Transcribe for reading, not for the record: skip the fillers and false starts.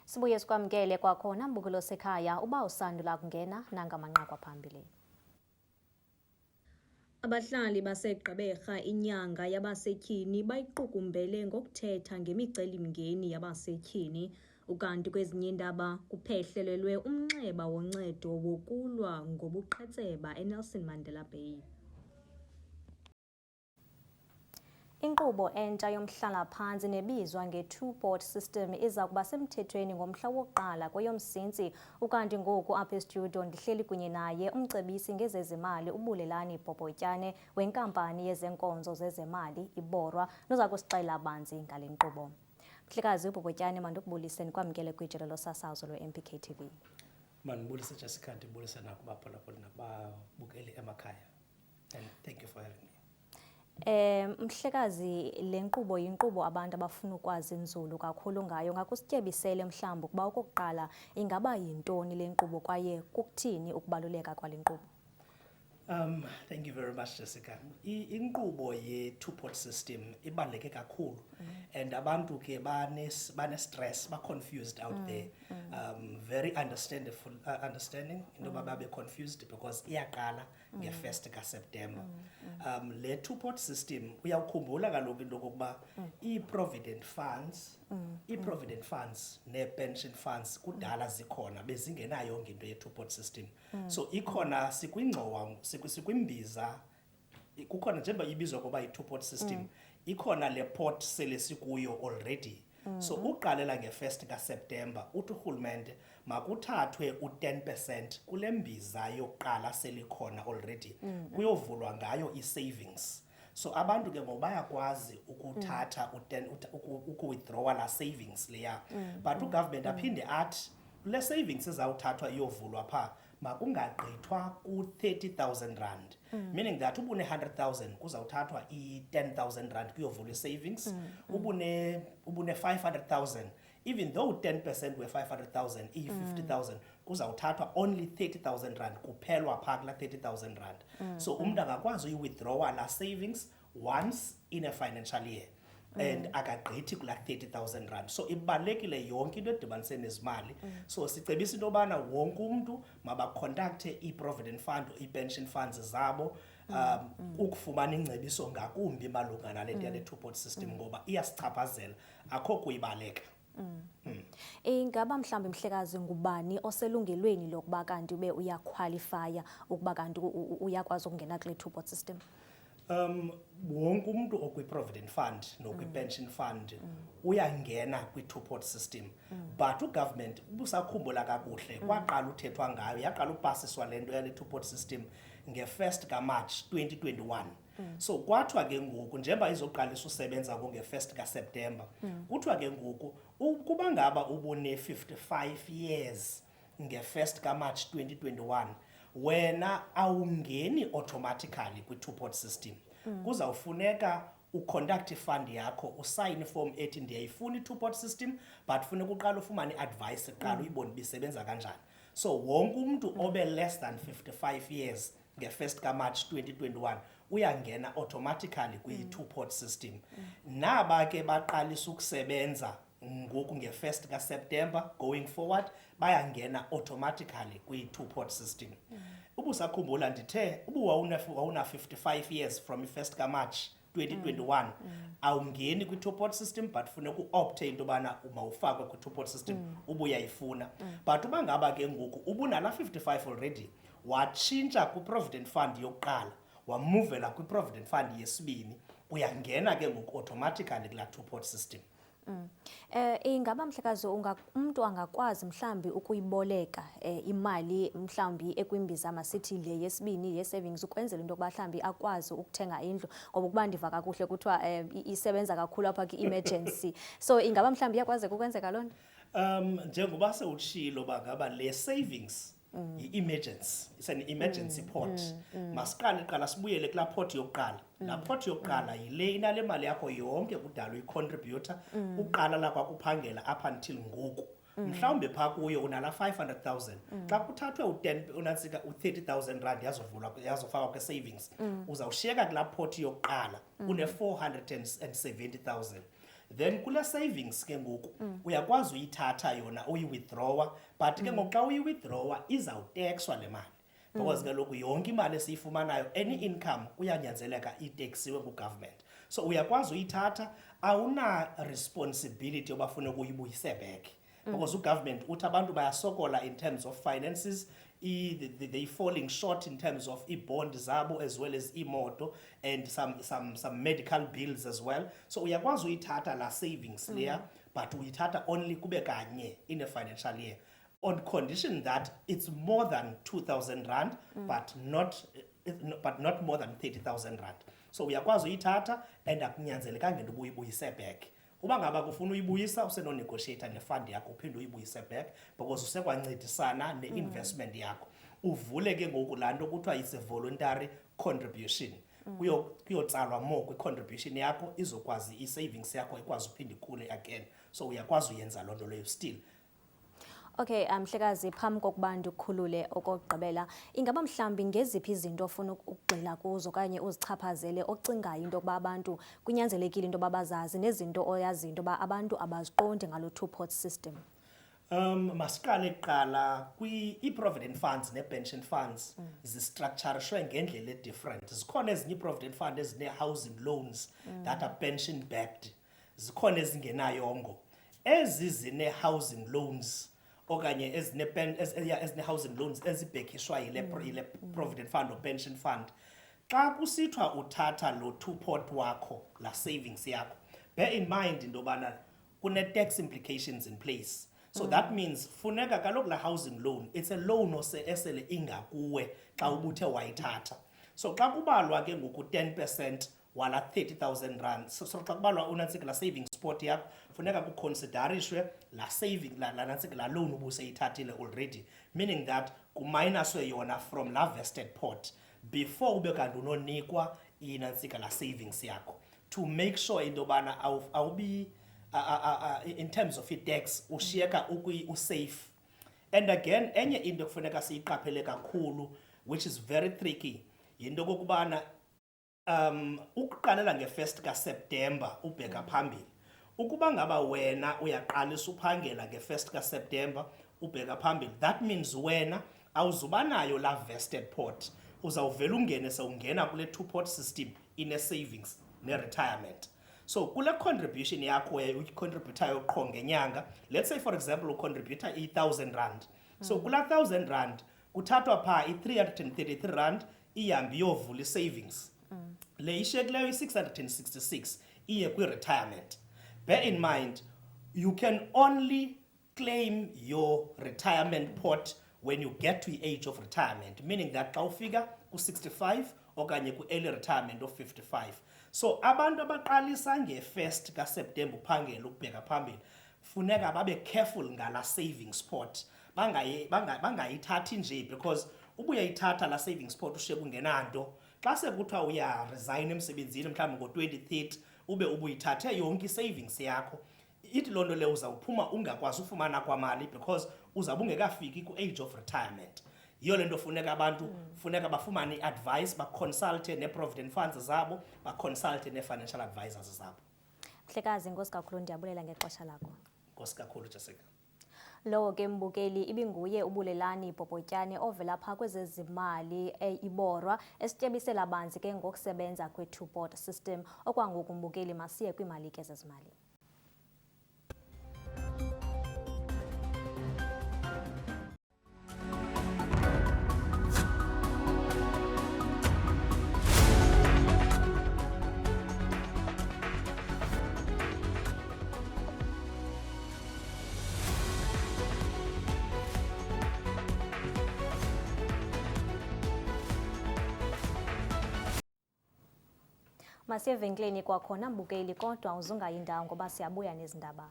Sibuye sikwamkele kwakhona mbukulo sekhaya uba usandula kungena nangamanqaku aphambili. Abahlali baseGqeberha inyanga yabasetyhini bayiqukumbele ngokuthetha ngemicelimngeni yabasetyhini, ukanti kwezinye iindaba kuphehlelelwe umnxeba woncedo wokulwa ngobuqhetseba eNelson Mandela Bay. Inkqubo entsha yomhlala-phantsi nebizwa nge-two-pot system iza kuba semthethweni ngomhla wokuqala kweyoMsintsi, ukanti ngoku apha estudio ndihleli kunye naye umcebisi ngezezimali uBulelani Bhobhotyane wenkampani yezenkonzo zezemali iBorwa noza kusixela banzi ngale nkqubo. Mhlekazi uBhobhotyane, mandikubulise ndikwamkele kwijelo losasazo lwe-MPK TV. Mandibulise Jessica, ndibulise nakubaphulaphuli nakubabukeli emakhaya. And thank you for having me. Mhlekazi, le nkqubo yinkqubo abantu abafuna ukwazi nzulu kakhulu ngayo, ngakusityebisele mhlawumbi ukuba okokuqala ingaba yintoni le nkqubo kwaye kukuthini ukubaluleka kwale nkqubo. Thank you very much, Jessica. Inkqubo ye-two-pot system ibaluleke kakhulu, and abantu ke bane-stress, ba-confused out there. Very understanding into babe confused because iyaqala nge-1st kaSeptember. Le two-pot system uyawukhumbula kaloku into yokokuba i-provident funds ne-pension funds kudala zikhona bezingenayo yonke into ye-two-pot system. So ikhona sikwimbiza kukhona njengoba ibizwa ngoba yi-two-pot system, ikhona le pot sele sikuyo already. So uqalela nge-1st kaSeptember uthi urhulumente makuthathwe u-10% kule mbiza yokuqala selikhona already kuyovulwa ngayo i-savings. So abantu ke ngoba bayakwazi ukuthatha ukuwithdrawa la savings leya, but ugovernment aphinde athi le savings ezawuthathwa iyovulwa pha makungagqithwa ku-30,000 rand, meaning that ubune 100,000 kuzawuthathwa i-10,000 rand kuyovulwa i-savings. Ubune 500,000, even though 10% we-500,000 iyi-50,000 kuzawuthathwa only 30,000 rand kuphelwa pha kula 30,000 rand. So umntu angakwazi uyi-withdrawa la savings once in a financial year and akagqithi kula 30,000 rand. So ibalulekile yonke into edibanise nezimali. So sicebisa into yobana wonke umntu mabacontacte i-provident fund, i-pension funds zabo ukufumana ingcebiso ngakumbi malunga nale nto yale two-pot system ngoba iyasichaphazela, akho kuyibaleka. Ingaba mhlawumbi mhlekazi ngubani oselungelweni lokuba kanti ube uyakhwalifaya ukuba kanti uyakwazi ukungena kule two-pot system? Wonke umuntu okwi-provident fund nokwi-pension fund uyangena kwi-two-pot system, but ugovernment ubusakhumbula kakuhle kwaqala uthethwa ngayo, yaqala upasiswa le nto yale two-pot system nge-1st kaMarch 2021. So kwathiwa ke ngoku njengoba izoqalisa usebenza nge-1st kaSeptember, kuthiwa ke ngoku ukuba ngaba ubune-55 years nge-1st kaMarch 2021 wena awungeni automatically kwi-two-pot system. Kuzawufuneka uconduct ifund yakho, usayine iform ethi ndiyayifuna i-two-pot system, but funeka uqala ufumane advice kuqala uyibone bisebenza kanjani. So wonke umuntu obe less than 55 years nge-1st kaMarch 2021 uyangena automatically kwi-two-pot system. Naba ke baqalisa ukusebenza ngoku nge-1st kaSeptember going forward bayangena automatically kwi-two-pot system. Ubusakhumbula ndithe wawuna 55 years from i-1st kaMarch 2021 awungeni kwi-two-pot system, but funeka u-opte into yobana mawufakwe kwi-two-pot system ubuyayifuna. But uba ngaba ke ngoku ubunala 55 already watshintsha kwi-provident fund yokuqala wamuvela kwi-provident fund yesibini, uyangena ke ngoku automatically kula two-pot system. Ingaba mhlekazi umntu angakwazi mhlambi ukuyiboleka imali mhlambi ekwimbiza masithi le yesibini ye-savings ukwenzela into yokuba mhlambi akwazi ukuthenga indlu, ngoba ukuba ndiva kakuhle kuthiwa isebenza kakhulu apha kwi-emergency. So ingaba mhlambi iyakwazi kukwenzeka loo nto? Njengoba sewutshilo uba ngaba le savings yi-emergency, it's an emergency pot. Masiqale qala sibuyele kulaa pot yokuqala. La pot yokuqala yile inale mali yakho yonke kudala uyicontributor uqala la kwakuphangela up until ngoku. Mhlawumbe pha kuyo unala 500,000. Xa kuthathwe unantsika u-30,000 rand yazofakwa kwi-savings, uzawushiyeka kulaa pot yokuqala une 470,000. then kule savings ke ngoku uyakwazi uyithatha yona uyi-withdrawer, but ke ngoku xa uyi-withdrawer izawutekswa le mali because kaloku yonke imali esiyifumanayo, any income kuyanyanzeleka iteksiwe ku-government. So uyakwazi uyithatha, awuna responsibility yoba funeka uyibuyise back because u-government uthi abantu bayasokola in terms of finances, they falling short in terms of i-bond zabo as well as imoto and some medical bills as well. So uyakwazi uyithatha la savings leya, but uyithatha only kube kanye in a financial year, on condition that it's more than 2,000 rand, but not more than 30,000 rand. So uyakwazi uyithatha and akunyanzelekanga into ubuyibuyise back. Uba ngaba kufuna uyibuyisa useno-negotiator ne-fund yakho uphinde uyibuyise back because usekwancedisana ne-investment yakho. Uvule ke ngoku laa nto kuthiwa is a voluntary contribution. Kuyotsalwa more kwi-contribution yakho izokwazi i-savings yakho ikwazi uphinde ikhule again. So uyakwazi uyenza loo nto leyo still. Okay, Mhlekazi, phambi kokuba ndikukhulule okokugqibela, ingaba mhlambi ngeziphi izinto ofuna ukugxila kuzo okanye uzichaphazele ocingayo into yokuba abantu kunyanzelekile into yoba bazazi nezinto oyaziyo into yoba abantu abaziqondi ngalo two-pot system? Masiqale kuqala i-provident funds ne-pension funds zistructurishwe ngendlela e-different. Zikhona ezinye i-provident fund ezine-housing loans that are pension backed. Zikhona ezingenayongo. Ezi zine-housing loans okanye ezine-housing loans ezibhekishwa yile provident fund or pension fund, xa kusithiwa uthatha lo two-pot wakho, la savings yakho, bear in mind into yobana kune-tax implications in place. So that means funeka kaloku la housing loan, it's a loan esele ingakuwe xa ubuthe wayithatha. So xa kubalwa ke ngoku 10% wala 30,000 rand, so xa kubalwa unantsika la savings pot yakho, funeka kuconsiderishwe la saving la nantsika la loan ubuseyithathile already, meaning that kuminuswe yona from la vested pot before ube kanti unonikwa inantsika la savings yakho, to make sure into yobana awubi in terms of i-tax ushiyeka usafe. And again, enye into kufuneka siyiqaphele kakhulu, which is very tricky, yinto kokubana ukuqalela nge-1 kaSeptemba ubheka phambili. Ukuba ngaba wena uyaqalisa uphangela nge-1 kaSeptemba ubheka phambili, that means wena awuzubanayo la vested pot, uzawuvela ungene sewungena kule two-pot system ine-savings ne-retirement. So kule contribution yakho uyicontributayo qho ngenyanga, let's say for example ucontributa 1,000 rand. So kula 1,000 rand kuthathwa pha i-333 rand ihambe iyovula i-savings. Le ishekileyo i-666 iye kwi-retirement. Bear in mind, you can only claim your retirement pot when you get to the age of retirement, meaning that xa ufika ku-65 okanye ku-early retirement of 55. So abantu abaqalisa nge-1 kaSeptemba uphangela ukubheka phambili, funeka babe careful ngala savings pot, bangayithathi nje because ubuyayithatha la savings pot ushiyeka ungenanto. Xa sekuthiwa uya-resign emsebenzini mhlawumbi ngo-2030 ube ubuyithathe yonke i-savings yakho, ithi loo nto leyo uzawuphuma ungakwazi ufumana kwamali because uzawube ungekafiki ku-age of retirement. Yiyo le nto funeka abantu funeka bafumane i-advice, baconsulte ne-provident funds zabo, baconsulte ne-financial advisors zabo. Mhlekazi, inkosi kakhulu, ndiyabulela ngexesha lakho. Inkosi kakhulu, Jessica. Lowo ke mbukeli ibinguye uBulelani Popotyane ovela pha kwezezimali iborwa esityebisela banzi ke ngokusebenza kwe-two-pot system. Okwangoku mbukeli masiye kwimali ke zezimali. Masiye evenkileni kwakhona mbukeli, kodwa uzungayi ndawo ngoba siyabuya nezindaba.